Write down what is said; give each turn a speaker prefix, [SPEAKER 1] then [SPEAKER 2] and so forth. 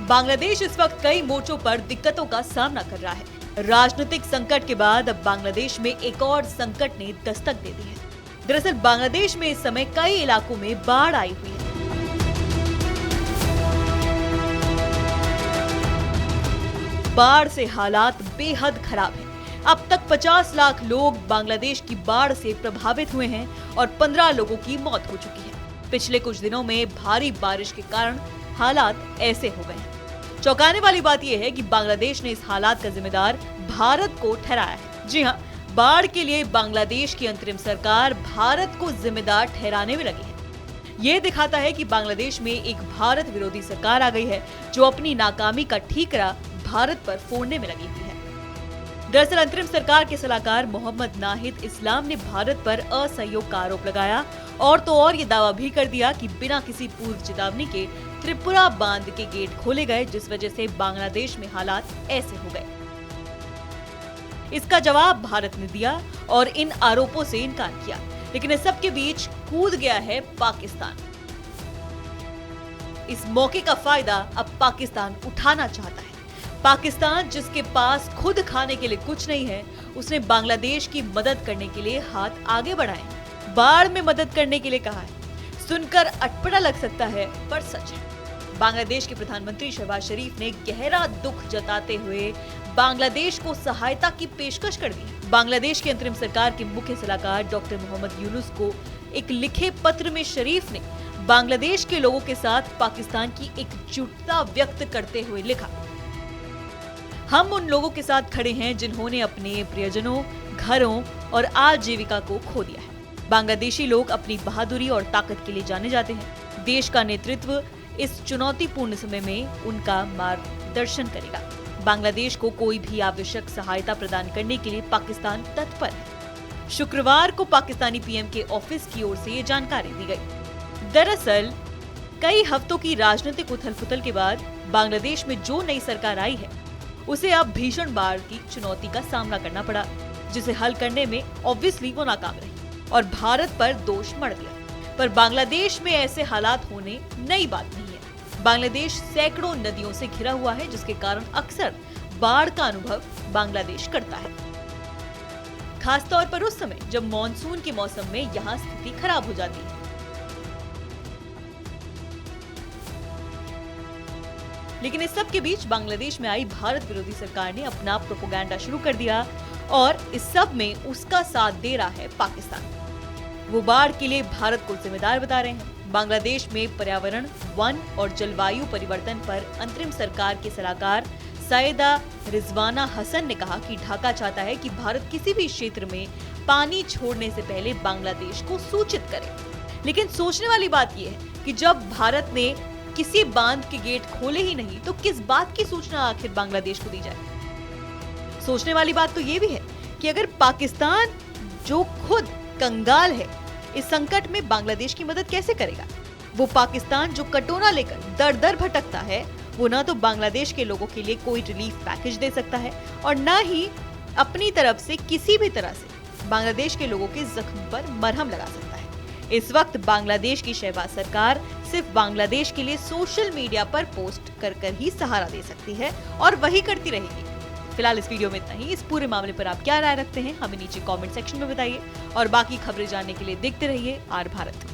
[SPEAKER 1] बांग्लादेश इस वक्त कई मोर्चों पर दिक्कतों का सामना कर रहा है। राजनीतिक संकट के बाद अब बांग्लादेश में एक और संकट ने दस्तक दे दी है। दरअसल बांग्लादेश में इस समय कई इलाकों में बाढ़ आई हुई है। बाढ़ से हालात बेहद खराब हैं। अब तक 50 लाख लोग बांग्लादेश की बाढ़ से प्रभावित हुए हैं और 15 लोगों की मौत हो चुकी है। पिछले कुछ दिनों में भारी बारिश के कारण हालात ऐसे हो गए हैं। चौंकाने वाली बात यह है कि बांग्लादेश ने इस हालात का जिम्मेदार भारत को ठहराया है। जी हां, बाढ़ के लिए बांग्लादेश की अंतरिम सरकार भारत को जिम्मेदार ठहराने में लगी है। ये दिखाता है कि बांग्लादेश में एक भारत विरोधी सरकार आ गई है जो अपनी नाकामी का ठीकरा भारत पर फोड़ने में लगी हुई है। दरअसल अंतरिम सरकार के सलाहकार मोहम्मद नाहिद इस्लाम ने भारत पर असहयोग का आरोप लगाया और तो और ये दावा भी कर दिया कि बिना किसी पूर्व चेतावनी के त्रिपुरा बांध के गेट खोले गए, जिस वजह से बांग्लादेश में हालात ऐसे हो गए। इसका जवाब भारत ने दिया और इन आरोपों से इनकार किया, लेकिन इस सब के बीच कूद गया है पाकिस्तान। इस मौके का फायदा अब पाकिस्तान उठाना चाहता है। पाकिस्तान, जिसके पास खुद खाने के लिए कुछ नहीं है, उसने बांग्लादेश की मदद करने के लिए हाथ आगे बढ़ाए, बाढ़ में मदद करने के लिए कहा है। सुनकर अटपटा लग सकता है, पर सच है। बांग्लादेश के प्रधानमंत्री शहबाज शरीफ ने गहरा दुख जताते हुए बांग्लादेश को सहायता की पेशकश कर दी। बांग्लादेश की अंतरिम सरकार के मुख्य सलाहकार डॉक्टर मोहम्मद यूनुस को एक लिखे पत्र में शरीफ ने बांग्लादेश के लोगों के साथ पाकिस्तान की एकजुटता व्यक्त करते हुए लिखा, हम उन लोगों के साथ खड़े हैं जिन्होंने अपने प्रियजनों, घरों और आजीविका को खो दिया है। बांग्लादेशी लोग अपनी बहादुरी और ताकत के लिए जाने जाते हैं। देश का नेतृत्व इस चुनौतीपूर्ण समय में उनका मार्गदर्शन करेगा। बांग्लादेश को कोई भी आवश्यक सहायता प्रदान करने के लिए पाकिस्तान तत्पर है। शुक्रवार को पाकिस्तानी पीएम के ऑफिस की ओर से ये जानकारी दी गई। दरअसल कई हफ्तों की राजनीतिक उथल-पुथल के बाद बांग्लादेश में जो नई सरकार आई है, उसे अब भीषण बाढ़ की चुनौती का सामना करना पड़ा, जिसे हल करने में ऑब्वियसली वो नाकाम रही और भारत पर दोष मढ़ दिया। पर बांग्लादेश में ऐसे हालात होने नई बात नहीं है। बांग्लादेश सैकड़ों नदियों से घिरा हुआ है, जिसके कारण अक्सर बाढ़ का अनुभव बांग्लादेश करता है, खासतौर पर उस समय जब मॉनसून के मौसम में यहाँ स्थिति खराब हो जाती है। लेकिन इस सब के बीच बांग्लादेश में आई भारत विरोधी सरकार ने अपना प्रोपेगेंडा शुरू कर दिया और इस सब में उसका साथ दे रहा है पाकिस्तान। वो बाढ़ के लिए भारत को जिम्मेदार बता रहे हैं। बांग्लादेश में पर्यावरण, वन और जलवायु परिवर्तन पर अंतरिम सरकार के सलाहकार सैयदा रिजवाना हसन ने कहा कि ढाका चाहता है कि भारत किसी भी क्षेत्र में पानी छोड़ने से पहले बांग्लादेश को सूचित करे। लेकिन सोचने वाली बात यह है कि जब भारत ने किसी बांध के गेट खोले ही नहीं, तो किस बात की सूचना आखिर बांग्लादेश को दी जाए। सोचने वाली बात तो ये भी है कि अगर पाकिस्तान, जो खुद कंगाल है, इस संकट में बांग्लादेश की मदद कैसे करेगा। वो पाकिस्तान जो कटोरा लेकर दर दर भटकता है, वो ना तो बांग्लादेश के लोगों के लिए कोई रिलीफ पैकेज दे सकता है और ना ही अपनी तरफ से किसी भी तरह से बांग्लादेश के लोगों के जख्म पर मरहम लगा सकता है। इस वक्त बांग्लादेश की शहबाज सरकार सिर्फ बांग्लादेश के लिए सोशल मीडिया पर पोस्ट कर ही सहारा दे सकती है और वही करती रहेगी। फिलहाल इस वीडियो में इतना ही। इस पूरे मामले पर आप क्या राय रखते हैं, हमें नीचे कमेंट सेक्शन में बताइए और बाकी खबरें जानने के लिए देखते रहिए आर भारत।